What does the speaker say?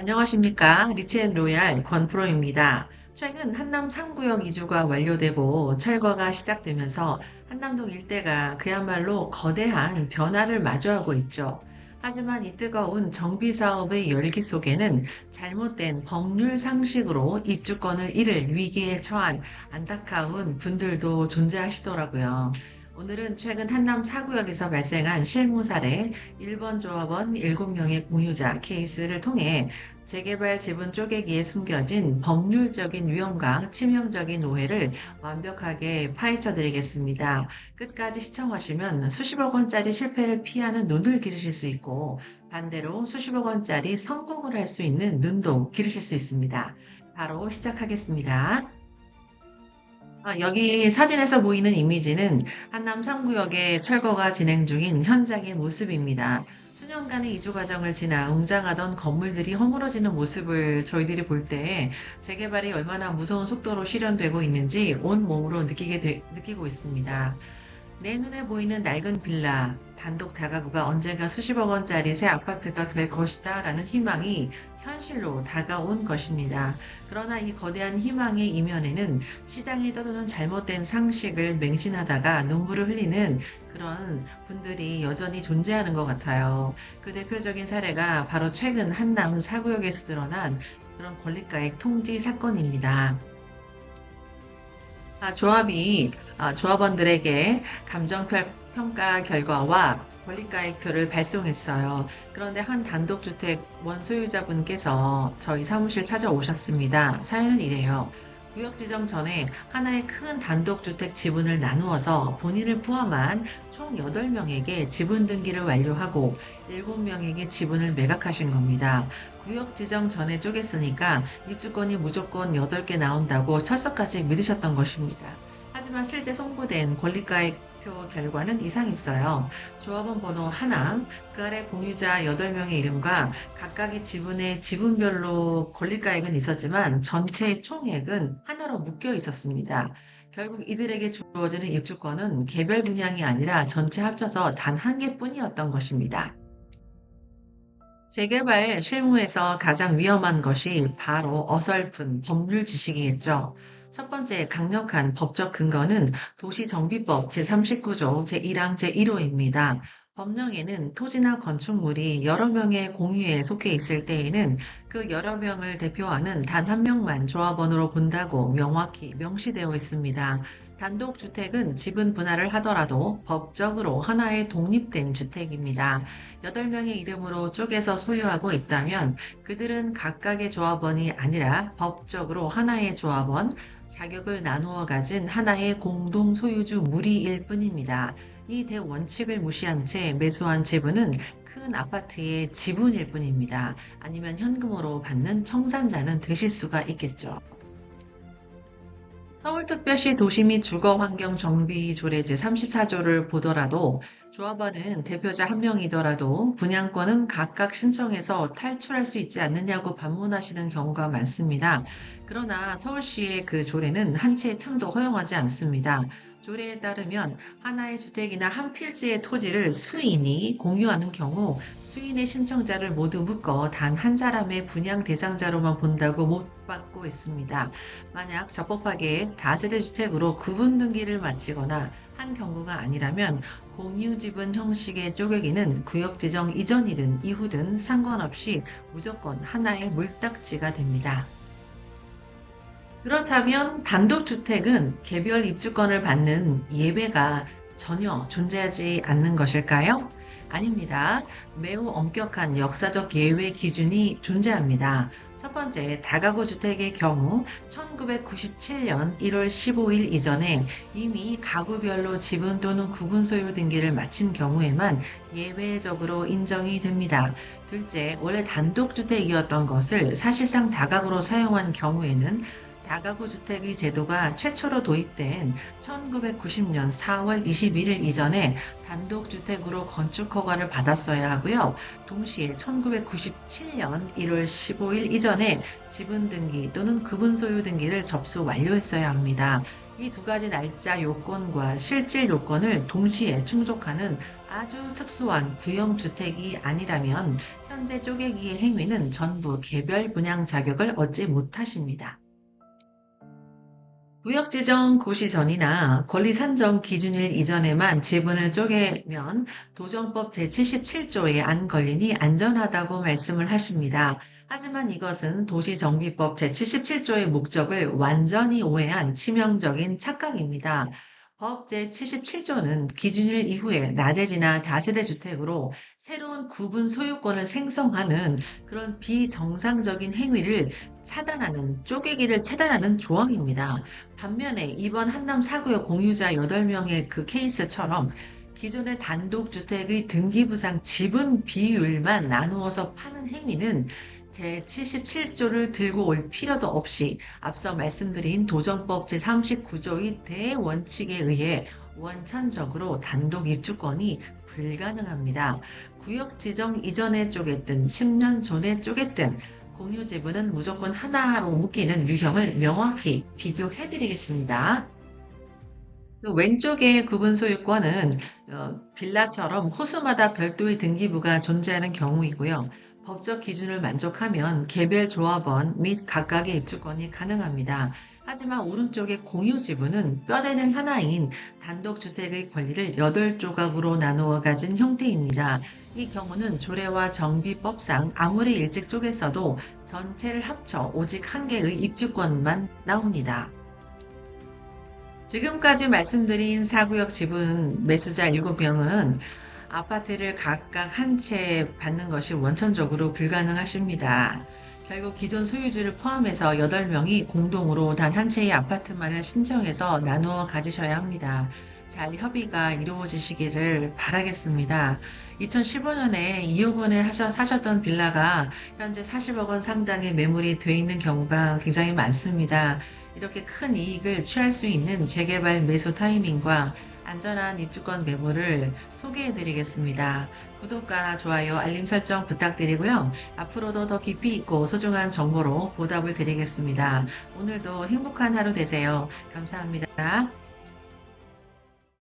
안녕하십니까. 리치앤로얄 권프로입니다. 최근 한남 3구역 이주가 완료되고 철거가 시작되면서 한남동 일대가 그야말로 거대한 변화를 마주하고 있죠. 하지만 이 뜨거운 정비 사업의 열기 속에는 잘못된 법률 상식으로 입주권을 잃을 위기에 처한 안타까운 분들도 존재하시더라고요. 오늘은 최근 한남 4구역에서 발생한 실무 사례 1번 조합원 7명의 공유자 케이스를 통해 재개발 지분 쪼개기에 숨겨진 법률적인 위험과 치명적인 오해를 완벽하게 파헤쳐 드리겠습니다. 끝까지 시청하시면 수십억 원짜리 실패를 피하는 눈을 기르실 수 있고 반대로 수십억 원짜리 성공을 할 수 있는 눈도 기르실 수 있습니다. 바로 시작하겠습니다. 여기 사진에서 보이는 이미지는 한남 3구역의 철거가 진행 중인 현장의 모습입니다. 수년간의 이주 과정을 지나 웅장하던 건물들이 허물어지는 모습을 저희들이 볼 때 재개발이 얼마나 무서운 속도로 실현되고 있는지 온몸으로 느끼고 있습니다. 내 눈에 보이는 낡은 빌라, 단독 다가구가 언젠가 수십억 원짜리 새 아파트가 될 것이다 라는 희망이 현실로 다가온 것입니다. 그러나 이 거대한 희망의 이면에는 시장에 떠도는 잘못된 상식을 맹신하다가 눈물을 흘리는 그런 분들이 여전히 존재하는 것 같아요. 그 대표적인 사례가 바로 최근 한남 4구역에서 드러난 그런 권리가액 통지 사건입니다. 조합원들에게 감정평가 결과와 권리가액표를 발송했어요. 그런데 한 단독주택 원소유자분께서 저희 사무실 찾아오셨습니다. 사연은 이래요. 구역 지정 전에 하나의 큰 단독주택 지분을 나누어서 본인을 포함한 총 8명에게 지분 등기를 완료하고 7명에게 지분을 매각하신 겁니다. 구역 지정 전에 쪼갰으니까 입주권이 무조건 8개 나온다고 철석까지 믿으셨던 것입니다. 하지만 실제 송부된 권리가액표 결과는 이상했어요. 조합원 번호 하나, 그 아래 공유자 8명의 이름과 각각의 지분의 지분별로 권리가액은 있었지만 전체 총액은 하나로 묶여 있었습니다. 결국 이들에게 주어지는 입주권은 개별 분양이 아니라 전체 합쳐서 단 한 개뿐이었던 것입니다. 재개발 실무에서 가장 위험한 것이 바로 어설픈 법률 지식이겠죠. 첫 번째 강력한 법적 근거는 도시정비법 제39조 제1항 제1호입니다. 법령에는 토지나 건축물이 여러 명의 공유에 속해 있을 때에는 그 여러 명을 대표하는 단 한 명만 조합원으로 본다고 명확히 명시되어 있습니다. 단독주택은 지분 분할을 하더라도 법적으로 하나의 독립된 주택입니다. 8명의 이름으로 쪼개서 소유하고 있다면 그들은 각각의 조합원이 아니라 법적으로 하나의 조합원, 자격을 나누어 가진 하나의 공동 소유주 무리일 뿐입니다. 이 대원칙을 무시한 채 매수한 지분은 큰 아파트의 지분일 뿐입니다. 아니면 현금으로 받는 청산자는 되실 수가 있겠죠. 서울특별시 도시 및 주거환경정비조례 제34조를 보더라도 조합원은 대표자 한 명이더라도 분양권은 각각 신청해서 탈출할 수 있지 않느냐고 반문하시는 경우가 많습니다. 그러나 서울시의 그 조례는 한 채의 틈도 허용하지 않습니다. 조례에 따르면 하나의 주택이나 한 필지의 토지를 수인이 공유하는 경우 수인의 신청자를 모두 묶어 단 한 사람의 분양 대상자로만 본다고 못 받고 있습니다. 만약 적법하게 다세대 주택으로 구분 등기를 마치거나 한 경우가 아니라면 공유 지분 형식의 쪼개기는 구역 지정 이전이든 이후든 상관없이 무조건 하나의 물딱지가 됩니다. 그렇다면 단독주택은 개별 입주권을 받는 예외가 전혀 존재하지 않는 것일까요? 아닙니다. 매우 엄격한 역사적 예외 기준이 존재합니다. 첫 번째, 다가구 주택의 경우 1997년 1월 15일 이전에 이미 가구별로 지분 또는 구분 소유 등기를 마친 경우에만 예외적으로 인정이 됩니다. 둘째, 원래 단독주택이었던 것을 사실상 다가구로 사용한 경우에는 다가구 주택의 제도가 최초로 도입된 1990년 4월 21일 이전에 단독주택으로 건축 허가를 받았어야 하고요. 동시에 1997년 1월 15일 이전에 지분 등기 또는 구분 소유 등기를 접수 완료했어야 합니다. 이 두 가지 날짜 요건과 실질 요건을 동시에 충족하는 아주 특수한 구형주택이 아니라면 현재 쪼개기의 행위는 전부 개별 분양 자격을 얻지 못하십니다. 구역지정 고시 전이나 권리 산정 기준일 이전에만 지분을 쪼개면 도정법 제77조에 안 걸리니 안전하다고 말씀을 하십니다. 하지만 이것은 도시정비법 제77조의 목적을 완전히 오해한 치명적인 착각입니다. 법 제77조는 기준일 이후에 나대지나 다세대 주택으로 새로운 구분 소유권을 생성하는 그런 비정상적인 행위를 차단하는, 쪼개기를 차단하는 조항입니다. 반면에 이번 한남 4구역 공유자 8명의 그 케이스처럼 기존의 단독주택의 등기부상 지분 비율만 나누어서 파는 행위는 제77조를 들고 올 필요도 없이 앞서 말씀드린 도정법 제39조의 대원칙에 의해 원천적으로 단독 입주권이 불가능합니다. 구역 지정 이전에 쪼갰든 10년 전에 쪼갰든 공유 지분은 무조건 하나로 묶이는 유형을 명확히 비교해드리겠습니다. 그 왼쪽의 구분 소유권은 빌라처럼 호수마다 별도의 등기부가 존재하는 경우이고요. 법적 기준을 만족하면 개별 조합원 및 각각의 입주권이 가능합니다. 하지만 오른쪽의 공유 지분은 뼈대는 하나인 단독주택의 권리를 8조각으로 나누어 가진 형태입니다. 이 경우는 조례와 정비법상 아무리 일찍 쪼갰어도 전체를 합쳐 오직 한 개의 입주권만 나옵니다. 지금까지 말씀드린 4구역 지분 매수자 7명은 아파트를 각각 한 채 받는 것이 원천적으로 불가능하십니다. 결국 기존 소유주를 포함해서 8명이 공동으로 단 한 채의 아파트만을 신청해서 나누어 가지셔야 합니다. 잘 협의가 이루어지시기를 바라겠습니다. 2015년에 2억 원에 하셨던 빌라가 현재 40억 원 상당의 매물이 돼 있는 경우가 굉장히 많습니다. 이렇게 큰 이익을 취할 수 있는 재개발 매수 타이밍과 안전한 입주권 매물을 소개해드리겠습니다. 구독과 좋아요, 알림 설정 부탁드리고요. 앞으로도 더 깊이 있고 소중한 정보로 보답을 드리겠습니다. 오늘도 행복한 하루 되세요. 감사합니다.